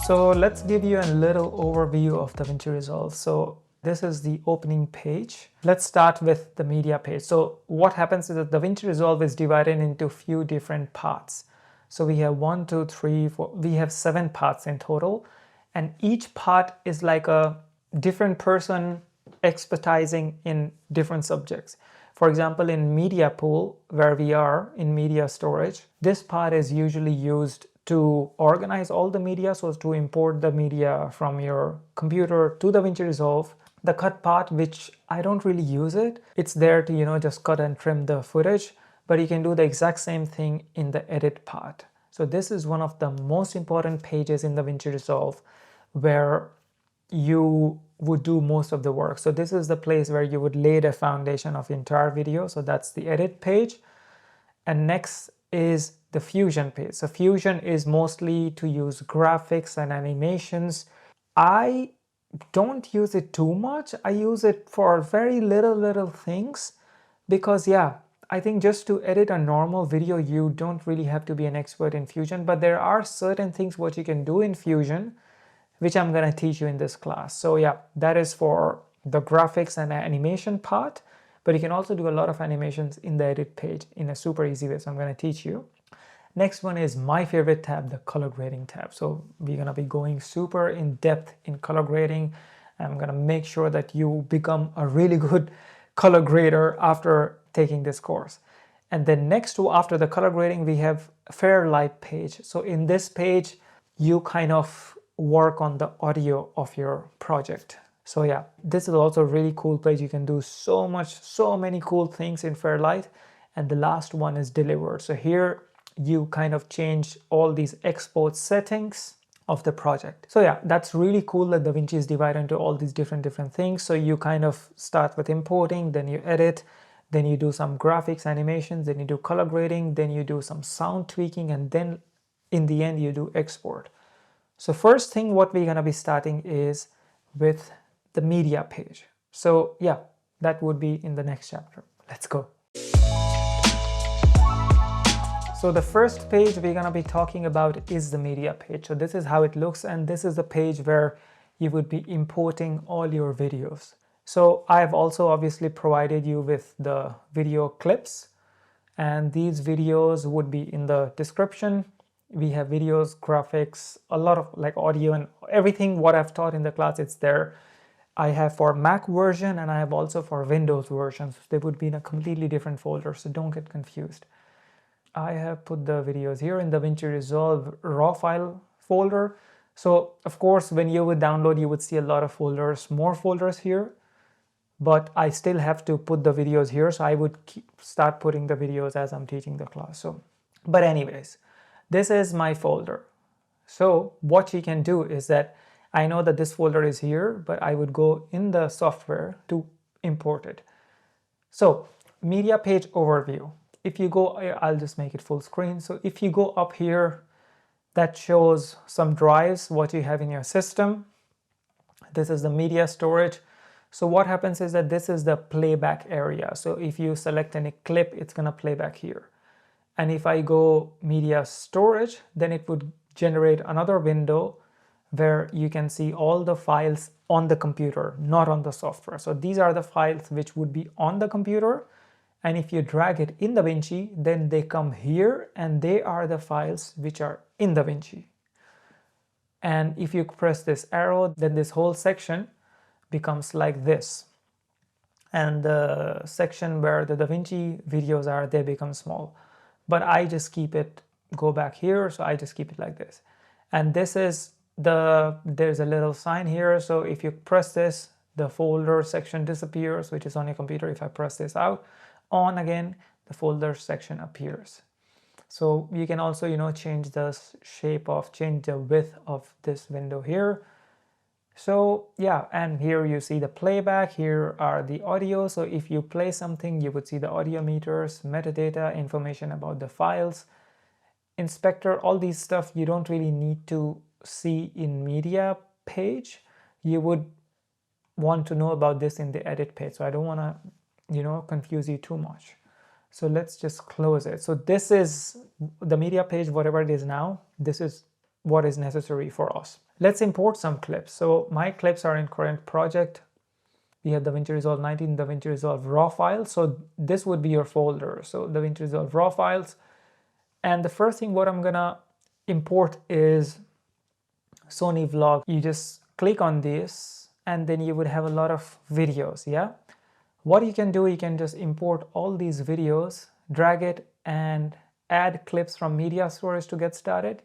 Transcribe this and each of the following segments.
So let's give you a little overview of DaVinci Resolve. So this is the opening page. Let's start with the media page. So what happens is that DaVinci Resolve is divided into a few different parts. So we have 1, 2, 3, 4, we have 7 parts in total. And each part is like a different person expertising in different subjects. For example, in media pool, where we are in media storage, this part is usually used to organize all the media, so to import the media from your computer to DaVinci Resolve. The cut part, which I don't really use it, it's there to, just cut and trim the footage, but you can do the exact same thing in the edit part. So this is one of the most important pages in DaVinci Resolve where you would do most of the work. So this is the place where you would lay the foundation of the entire video. So that's the edit page. And next is the Fusion page. So Fusion is mostly to use graphics and animations. I don't use it too much. I use it for very little things because I think just to edit a normal video, you don't really have to be an expert in Fusion, but there are certain things what you can do in Fusion, which I'm going to teach you in this class. So that is for the graphics and animation part, but you can also do a lot of animations in the edit page in a super easy way. So I'm going to teach you. Next one is my favorite tab, the color grading tab. So we're going to be going super in depth in color grading. I'm going to make sure that you become a really good color grader after taking this course. And then next to after the color grading, we have Fairlight page. So in this page, you kind of work on the audio of your project. So this is also a really cool page. You can do so many cool things in Fairlight. And the last one is Deliver. So here you kind of change all these export settings of the project. So that's really cool that DaVinci is divided into all these different things. So you kind of start with importing, then you edit, then you do some graphics, animations, then you do color grading, then you do some sound tweaking, and then in the end you do export. So first thing what we're going to be starting is with the media page. So that would be in the next chapter. Let's go. So the first page we're going to be talking about is the media page. So this is how it looks, and this is the page where you would be importing all your videos. So I've also obviously provided you with the video clips, and these videos would be in the description. We have videos, graphics, a lot of like audio and everything what I've taught in the class, it's there. I have for Mac version and I have also for Windows versions. They would be in a completely different folder, so don't get confused. I have put the videos here in DaVinci Resolve raw file folder. So of course, when you would download, you would see a lot of folders, more folders here, but I still have to put the videos here. So I would start putting the videos as I'm teaching the class. So, but anyways, this is my folder. So what you can do is that I know that this folder is here, but I would go in the software to import it. So media page overview. If you go, I'll just make it full screen. So if you go up here, that shows some drives, what you have in your system. This is the media storage. So what happens is that this is the playback area. So if you select any clip, it's going to play back here. And if I go media storage, then it would generate another window where you can see all the files on the computer, not on the software. So these are the files which would be on the computer. And if you drag it in DaVinci, then they come here and they are the files which are in DaVinci. And if you press this arrow, then this whole section becomes like this. And the section where the DaVinci videos are, they become small. But I just keep it, go back here, so I just keep it like this. And this is there's a little sign here, so if you press this, the folder section disappears, which is on your computer. If I press this out, on again, the folder section appears. So you can also, change the change the width of this window here. So and here you see the playback, here are the audio. So if you play something, you would see the audio meters, metadata, information about the files, inspector, all these stuff you don't really need to see in media page. You would want to know about this in the edit page. So I don't want to, confuse you too much. So let's just close it. So this is the media page, whatever it is now. This is what is necessary for us. Let's import some clips. So my clips are in current project. We have DaVinci Resolve 19, DaVinci Resolve raw files. So this would be your folder. So DaVinci Resolve raw files. And the first thing what I'm gonna import is Sony Vlog. You just click on this and then you would have a lot of videos, yeah? What you can do, you can just import all these videos, drag it and add clips from media storage to get started.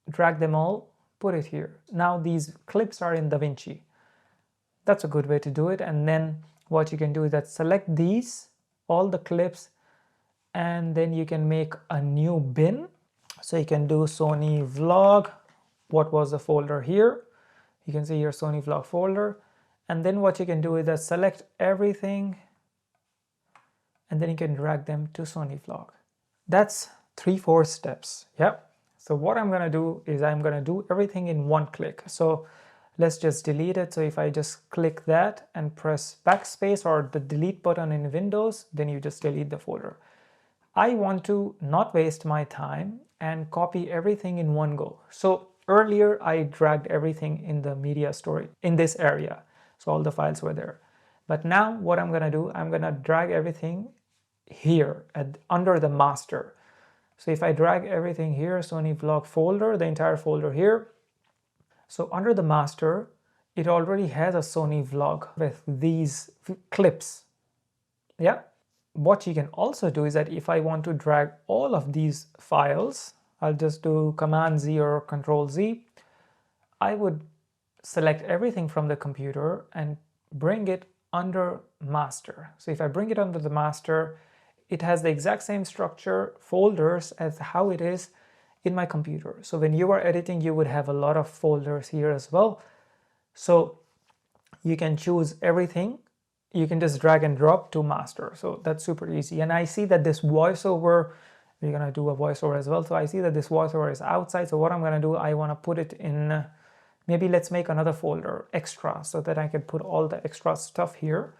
Drag them all, put it here. Now these clips are in DaVinci. That's a good way to do it. And then what you can do is that select these, all the clips, and then you can make a new bin. So you can do Sony Vlog. What was the folder here? You can see your Sony Vlog folder. And then what you can do is that select everything and then you can drag them to Sony Vlog. That's 3-4 steps. Yeah. So what I'm going to do is I'm going to do everything in one click. So let's just delete it. So if I just click that and press backspace or the delete button in Windows, then you just delete the folder. I want to not waste my time and copy everything in one go. So earlier I dragged everything in the media storage in this area. So all the files were there. But now what I'm going to do, I'm going to drag everything here under the master. So if I drag everything here, Sony Vlog folder, the entire folder here. So under the master, it already has a Sony Vlog with these clips. Yeah. What you can also do is that if I want to drag all of these files, I'll just do Command Z or Control Z. I would select everything from the computer and bring it under master. So if I bring it under the master, it has the exact same structure, folders as how it is in my computer. So when you are editing, you would have a lot of folders here as well. So you can choose everything. You can just drag and drop to master. So that's super easy. And I see that this voiceover, we're gonna do a voiceover as well. So I see that this voiceover is outside. So what I'm gonna do, I wanna put it in, maybe let's make another folder, extra, so that I can put all the extra stuff here.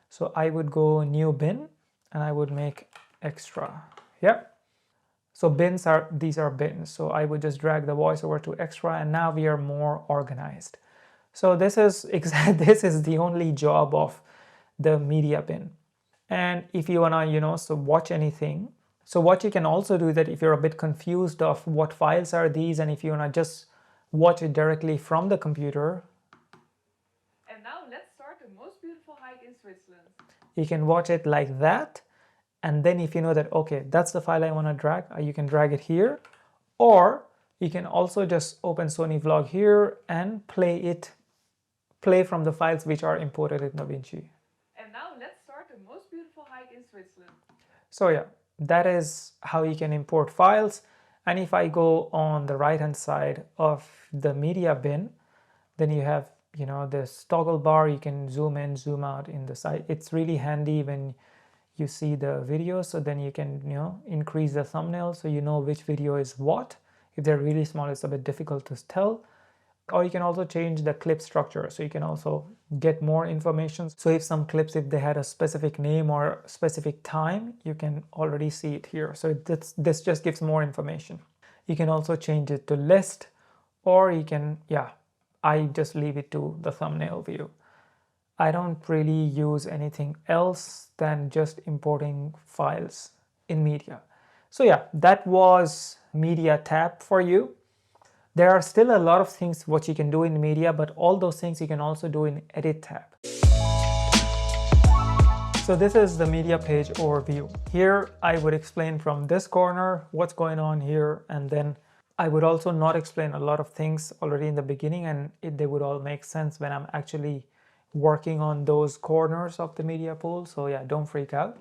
So I would go new bin and I would make extra. Yeah. So these are bins. So I would just drag the voiceover to extra and now we are more organized. So this is the only job of the media bin. And if you wanna, so watch anything. So what you can also do is that if you're a bit confused of what files are these and if you wanna just watch it directly from the computer. And now let's start the most beautiful hike in Switzerland. You can watch it like that. And then if you know that, okay, that's the file I want to drag, you can drag it here. Or you can also just open Sony Vlog here and play from the files which are imported in DaVinci. And now let's start the most beautiful hike in Switzerland. So yeah, that is how you can import files. And if I go on the right hand side of the media bin, then you have, this toggle bar. You can zoom in, zoom out in the side. It's really handy when you see the video, so then you can increase the thumbnail so you know which video is what. If they're really small, it's a bit difficult to tell. Or you can also change the clip structure, so you can also get more information. So if some clips, if they had a specific name or specific time, you can already see it here. So this just gives more information. You can also change it to list, or you can, I just leave it to the thumbnail view. I don't really use anything else than just importing files in media. So yeah, that was media tab for you. There are still a lot of things what you can do in media, but all those things you can also do in edit tab. So this is the media page overview. Here I would explain from this corner what's going on here, and then I would also not explain a lot of things already in the beginning, and they would all make sense when I'm actually working on those corners of the media pool. So yeah, don't freak out.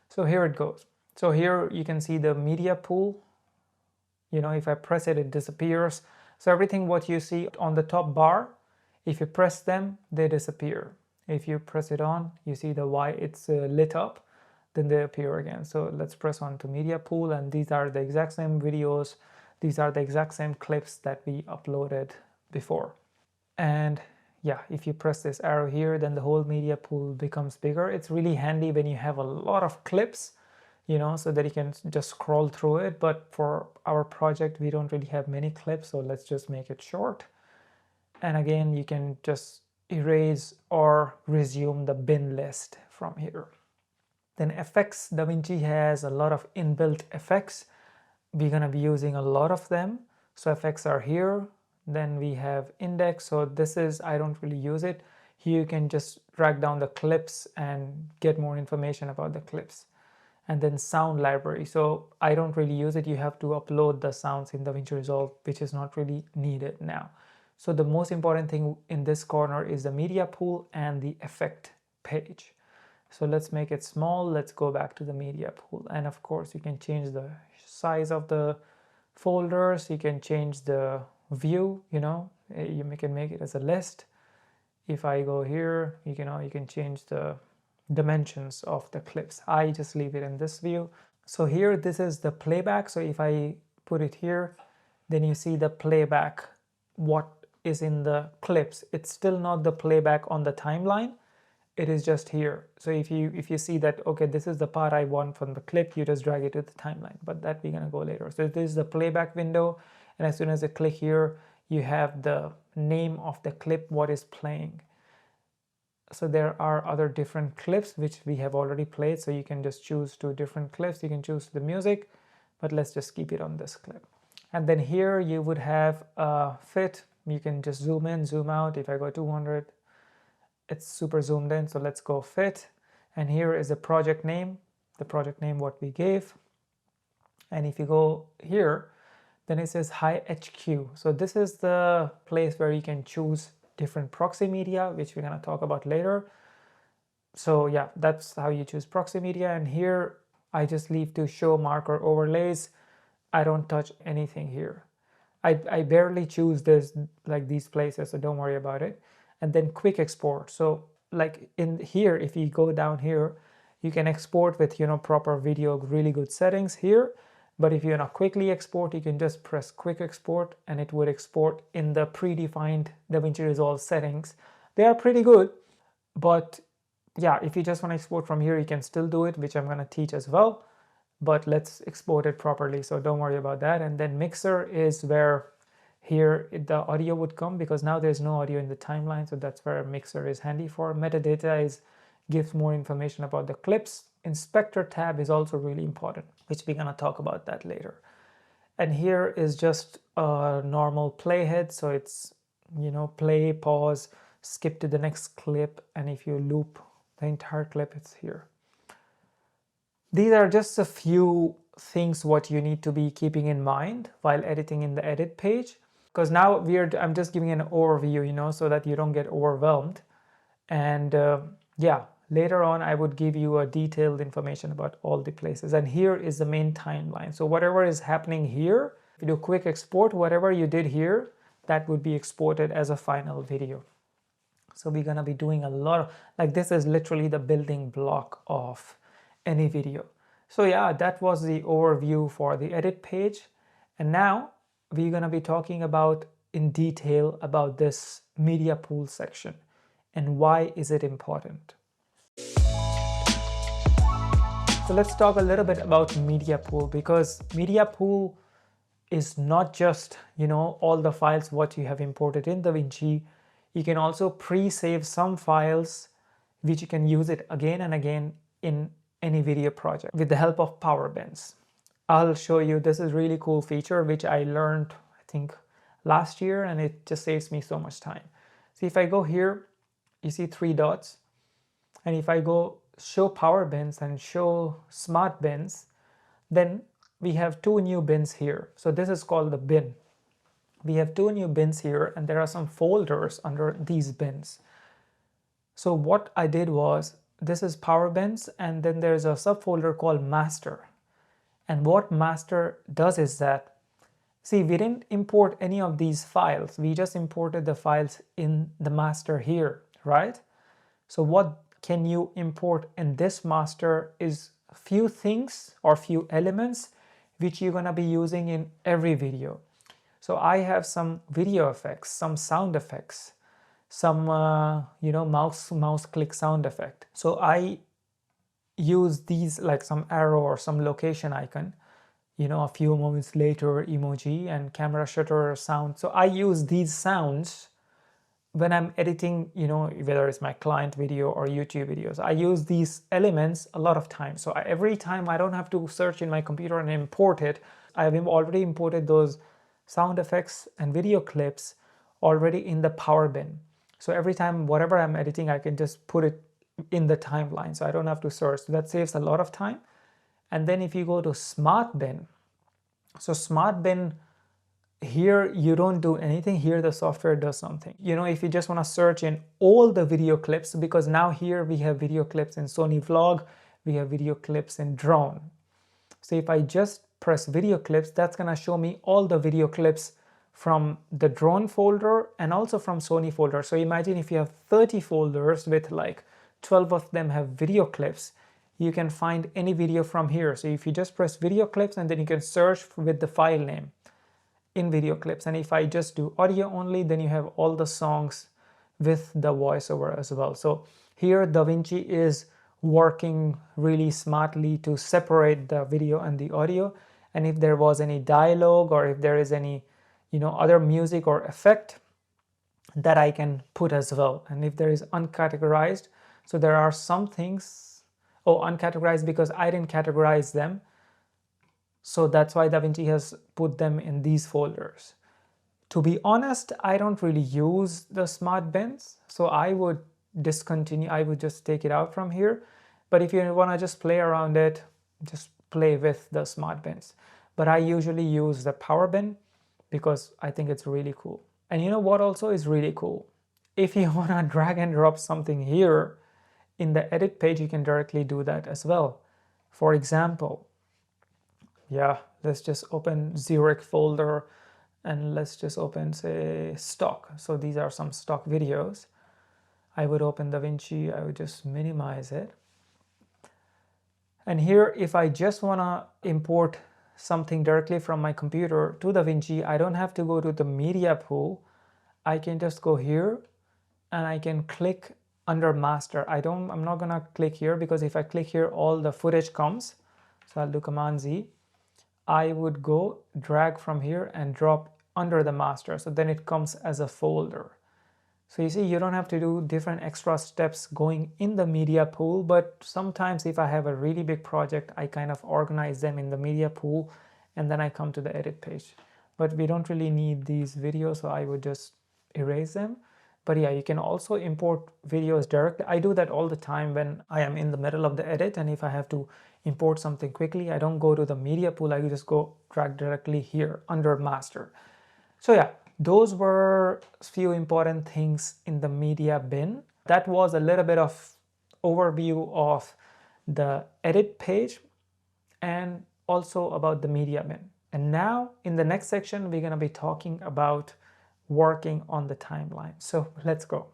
So here it goes. So here you can see the media pool. If I press it, it disappears. So everything what you see on the top bar, if you press them, they disappear. If you press it on, you see the Y, it's lit up, then they appear again. So let's press on to media pool, and these are the exact same videos. These are the exact same clips that we uploaded before. And yeah, if you press this arrow here, then the whole media pool becomes bigger. It's really handy when you have a lot of clips so that you can just scroll through it. But for our project, we don't really have many clips, so let's just make it short. And again, you can just erase or resume the bin list from here. Then effects, DaVinci has a lot of inbuilt effects. We're going to be using a lot of them. So effects are here. Then we have index. So this is, I don't really use it. Here you can just drag down the clips and get more information about the clips. And then sound library. So I don't really use it. You have to upload the sounds in DaVinci Resolve, which is not really needed now. So the most important thing in this corner is the media pool and the effect page. So let's make it small. Let's go back to the media pool. And of course, you can change the size of the folders. You can change the view, you can make it as a list. If I go here, you can change the dimensions of the clips. I just leave it in this view. So here, this is the playback. So if I put it here, then you see the playback, what is in the clips. It's still not the playback on the timeline. It is just here. So if you see that, okay, this is the part I want from the clip, you just drag it to the timeline, but that we're gonna go later. So this is the playback window. And as soon as I click here, you have the name of the clip, what is playing. So there are other different clips which we have already played. So you can just choose 2 different clips. You can choose the music, but let's just keep it on this clip. And then here you would have a fit. You can just zoom in, zoom out. If I go 200, it's super zoomed in. So let's go fit. And here is the project name what we gave. And if you go here, then it says Hi HQ. So this is the place where you can choose different proxy media, which we're going to talk about later. So yeah, that's how you choose proxy media. And here I just leave to show marker overlays. I don't touch anything here. I barely choose this, like these places, so don't worry about it. And then quick export. So like in here, if you go down here, you can export with proper video, really good settings here. But if you want to quickly export, you can just press quick export and it would export in the predefined DaVinci Resolve settings. They are pretty good, but yeah, if you just want to export from here, you can still do it, which I'm going to teach as well. But let's export it properly, so don't worry about that. And then mixer is where here the audio would come, because now there's no audio in the timeline, so that's where mixer is handy for. Metadata gives more information about the clips. Inspector tab is also really important, which we're going to talk about that later. And here is just a normal playhead, so it's play, pause, skip to the next clip, and if you loop the entire clip, it's here. These are just a few things what you need to be keeping in mind while editing in the edit page, because now I'm just giving an overview, so that you don't get overwhelmed. And yeah, later on I would give you a detailed information about all the places. And here is the main timeline. So whatever is happening here, if you do quick export, whatever you did here, that would be exported as a final video. So we're gonna be doing a lot of, like, this is literally the building block of any video. So yeah, that was the overview for the edit page. And now we're going to be talking about in detail about this media pool section and why is it important. So let's talk a little bit about media pool, because media pool is not just all the files what you have imported in DaVinci. You can also pre-save some files which you can use it again and again in any video project with the help of power bins. I'll show you. This is really cool feature which I learned I think last year, and it just saves me so much time. So if I go here, you see 3 dots, and if I go show power bins and show smart bins, then we have 2 new bins here. So this is called the bin. We have 2 new bins here, and there are some folders under these bins. So what I did was, this is power bins, and then there's a subfolder called master. And what master does is that, see, we didn't import any of these files. We just imported the files in the master here, right? So what can you import in this master is a few things or few elements which you're gonna be using in every video. So I have some video effects, some sound effects, some mouse click sound effect. So I use these like some arrow or some location icon, you know, a few moments later emoji and camera shutter sound. So I use these sounds when I'm editing, you know, whether it's my client video or YouTube videos. I use these elements a lot of times. So every time I don't have to search in my computer and import it. I have already imported those sound effects and video clips already in the power bin. So every time whatever I'm editing, I can just put it in the timeline. So I don't have to search. So that saves a lot of time. And then if you go to Smart Bin, so Smart Bin, here you don't do anything. Here the software does something. You know, if you just want to search in all the video clips, because now here we have video clips in Sony Vlog, we have video clips in drone. So if I just press video clips, that's going to show me all the video clips from the drone folder and also from Sony folder. So imagine if you have 30 folders with like 12 of them have video clips, you can find any video from here. So if you just press video clips and then you can search with the file name in video clips. And if I just do audio only, then you have all the songs with the voiceover as well. So here DaVinci is working really smartly to separate the video and the audio. And if there was any dialogue or if there is any, you know, other music or effect, that I can put as well. And if there is uncategorized, so there are some things, uncategorized because I didn't categorize them. So that's why DaVinci has put them in these folders. To be honest, I don't really use the smart bins. So I would discontinue, I would just take it out from here. But if you want to just play around it, just play with the smart bins. But I usually use the power bin because I think it's really cool. And you know what also is really cool? If you want to drag and drop something here in the edit page, you can directly do that as well. For example, let's just open Zurich folder and let's just open, say, stock. So these are some stock videos. I would open DaVinci, I would just minimize it. And here, if I just want to import something directly from my computer to DaVinci, I don't have to go to the media pool. I can just go here and I can click under master. I'm not gonna click here because if I click here, all the footage comes. So I'll do Command Z. I would go drag from here and drop under the master. So then it comes as a folder. So you see, you don't have to do different extra steps going in the media pool, but sometimes if I have a really big project, I kind of organize them in the media pool and then I come to the edit page. But we don't really need these videos, so I would just erase them. But yeah, you can also import videos directly. I do that all the time when I am in the middle of the edit, and if I have to import something quickly, I don't go to the media pool, I just go drag directly here under master. So yeah, those were a few important things in the media bin. That was a little bit of overview of the edit page and also about the media bin. And now in the next section, we're going to be talking about working on the timeline. So let's go.